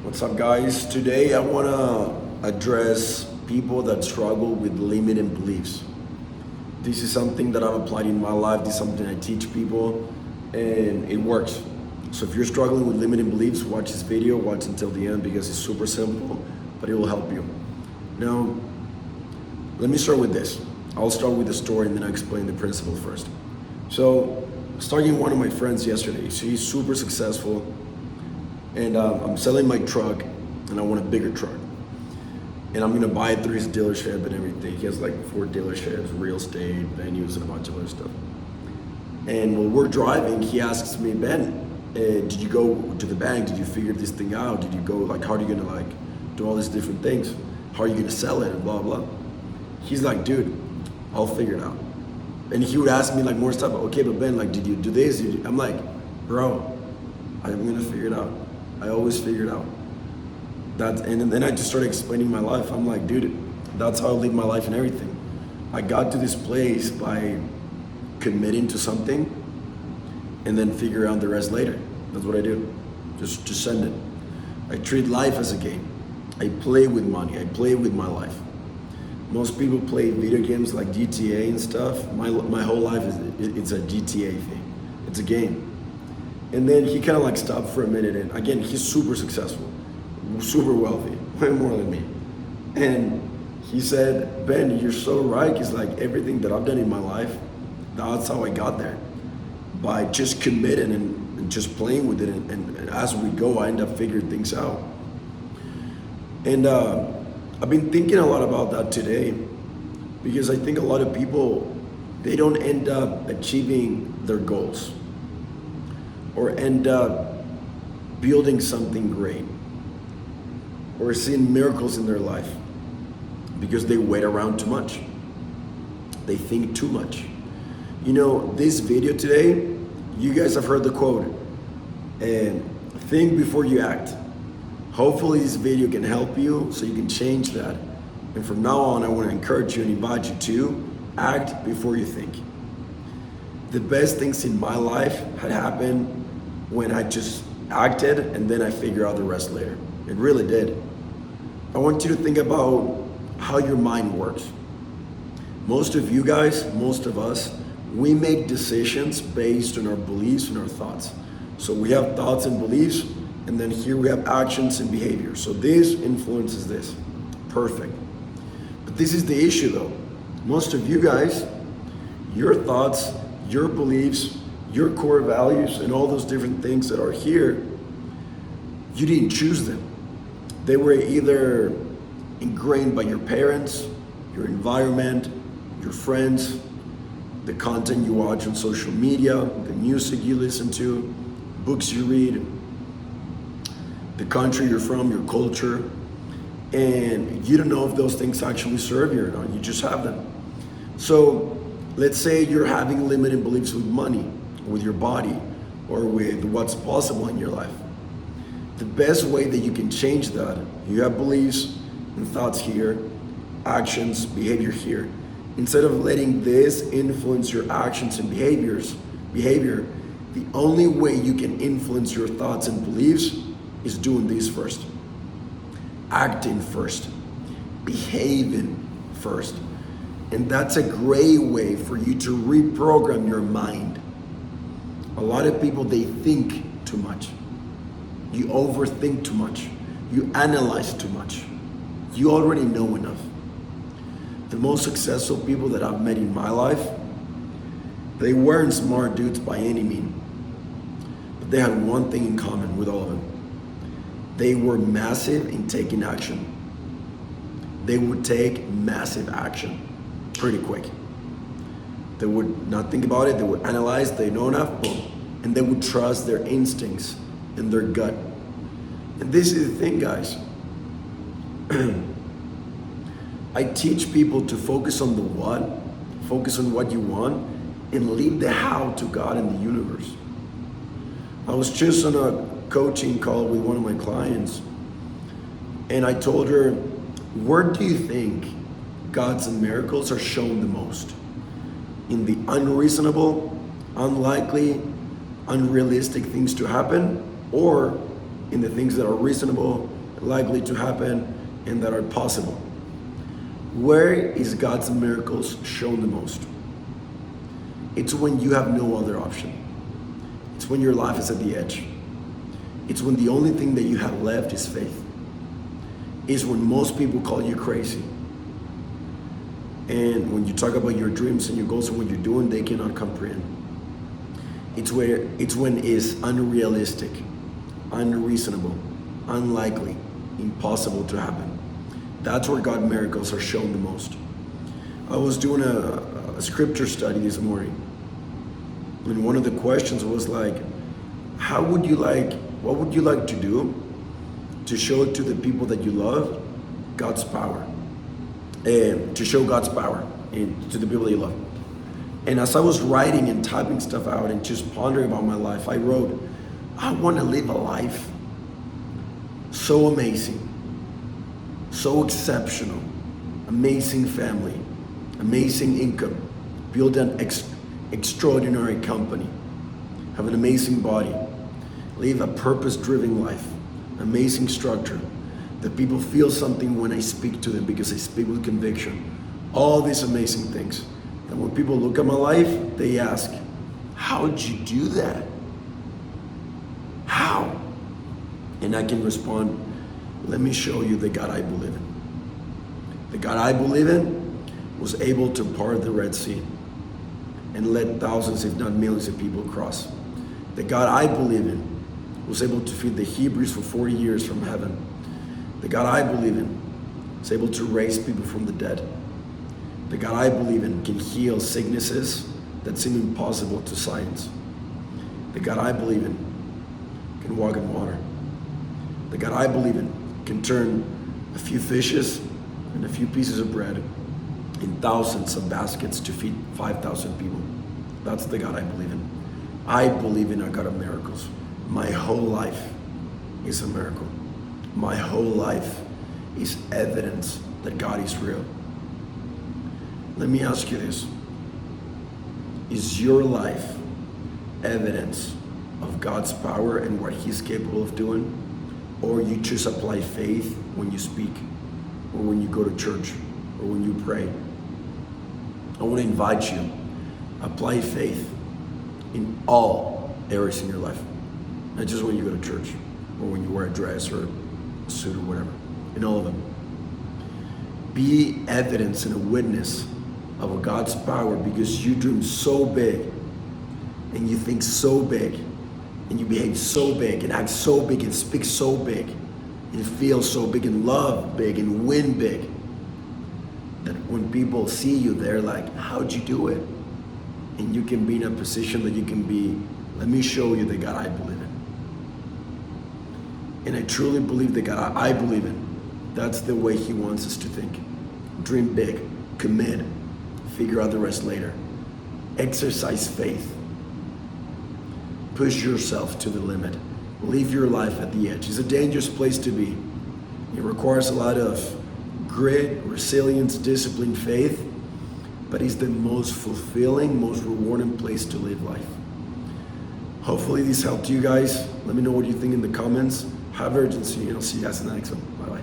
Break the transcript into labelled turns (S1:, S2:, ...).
S1: What's up, guys? Today I want to address people that struggle with limiting beliefs. This is something that I've applied in my life. This is something I teach people, and it works. So if you're struggling with limiting beliefs, watch this video, watch until the end because it's super simple, but it will help you. Now, let me start with this. I'll start with the story and then I'll explain the principle first. So, starting one of my friends yesterday, she's super successful, and I'm selling my truck, and I want a bigger truck, and I'm gonna buy it through his dealership and everything. He has like 4 dealerships, real estate, venues, and a bunch of other stuff. And while we're driving, he asks me, Ben, did you go to the bank? Did you figure this thing out? Did you go, like, how are you gonna like do all these different things? How are you gonna sell it and blah blah? He's like, dude, I'll figure it out. And he would ask me like more stuff. Okay, but Ben, like, did you do this? I'm like, bro, I'm gonna figure it out. I always figure it out. And then I just started explaining my life. I'm like, dude, that's how I live my life and everything. I got to this place by committing to something and then figure out the rest later. That's what I do. Just send it. I treat life as a game. I play with money. I play with my life. Most people play video games like GTA and stuff. My whole life it's a GTA thing. It's a game. And then he kind of like stopped for a minute, and again, he's super successful, super wealthy, way more than me. And he said, Ben, you're so right. He's like, everything that I've done in my life, that's how I got there. By just committing and just playing with it, and as we go, I end up figuring things out. And I've been thinking a lot about that today, because I think a lot of people, they don't end up achieving their goals or end up building something great or seeing miracles in their life because they wait around too much. They think too much. You know, this video today, you guys have heard the quote, and think before you act. Hopefully this video can help you so you can change that. And from now on, I want to encourage you and invite you to act before you think. The best things in my life had happened when I just acted and then I figure out the rest later. It really did. I want you to think about how your mind works. Most of you guys, most of us, we make decisions based on our beliefs and our thoughts. So we have thoughts and beliefs, and then here we have actions and behavior. So this influences this. Perfect. But this is the issue though. Most of you guys, your thoughts, your beliefs, your core values, and all those different things that are here, you didn't choose them. They were either ingrained by your parents, your environment, your friends, the content you watch on social media, the music you listen to, books you read, the country you're from, your culture, and you don't know if those things actually serve you or not. You just have them. So let's say you're having limited beliefs with money, with your body, or with what's possible in your life. The best way that you can change that, you have beliefs and thoughts here, actions, behavior here. Instead of letting this influence your actions and behavior, the only way you can influence your thoughts and beliefs is doing this first. Acting first, behaving first. And that's a great way for you to reprogram your mind. A lot of people, they think too much. You overthink too much. You analyze too much. You already know enough. The most successful people that I've met in my life, they weren't smart dudes by any means. But they had one thing in common with all of them. They were massive in taking action. They would take massive action pretty quick. They would not think about it, they would analyze, they know enough, boom. And they would trust their instincts and their gut. And this is the thing, guys. I teach people to focus on the what, focus on what you want, and leave the how to God and the universe. I was just on a coaching call with one of my clients, and I told her, where do you think God's and miracles are shown the most? In the unreasonable, unlikely, unrealistic things to happen, or in the things that are reasonable, likely to happen and that are possible. Where is God's miracles shown the most? It's when you have no other option. It's when your life is at the edge. It's when the only thing that you have left is faith. It's when most people call you crazy. And when you talk about your dreams and your goals and what you're doing, they cannot comprehend. It's when it's unrealistic, unreasonable, unlikely, impossible to happen. That's where God miracles are shown the most. I was doing a scripture study this morning, and one of the questions was like, what would you like to do to show to the people that you love God's power, and to show God's power to the people that you love? And as I was writing and typing stuff out and just pondering about my life, I wrote, I want to live a life so amazing, so exceptional, amazing family, amazing income, build an extraordinary company, have an amazing body, live a purpose-driven life, amazing structure, that people feel something when I speak to them because I speak with conviction. All these amazing things. And when people look at my life, they ask, how'd you do that? How? And I can respond, let me show you the God I believe in. The God I believe in was able to part the Red Sea and let thousands, if not millions of people cross. The God I believe in was able to feed the Hebrews for 40 years from heaven. The God I believe in is able to raise people from the dead. The God I believe in can heal sicknesses that seem impossible to science. The God I believe in can walk in water. The God I believe in can turn a few fishes and a few pieces of bread in thousands of baskets to feed 5,000 people. That's the God I believe in. I believe in a God of miracles. My whole life is a miracle. My whole life is evidence that God is real. Let me ask you this. Is your life evidence of God's power and what He's capable of doing? Or you just apply faith when you speak, or when you go to church, or when you pray? I want to invite you, apply faith in all areas in your life. Not just when you go to church, or when you wear a dress or a suit or whatever. In all of them. Be evidence and a witness of God's power, because you dream so big, and you think so big, and you behave so big, and act so big, and speak so big, and feel so big, and love big, and win big, that when people see you, they're like, how'd you do it? And you can be in a position that you can be, let me show you the God I believe in. And I truly believe the God I believe in, that's the way He wants us to think. Dream big, commit, figure out the rest later. Exercise faith. Push yourself to the limit. Live your life at the edge. It's a dangerous place to be. It requires a lot of grit, resilience, discipline, faith, but it's the most fulfilling, most rewarding place to live life. Hopefully this helped you guys. Let me know what you think in the comments. Have urgency, and I'll see you guys in the next one. Bye-bye.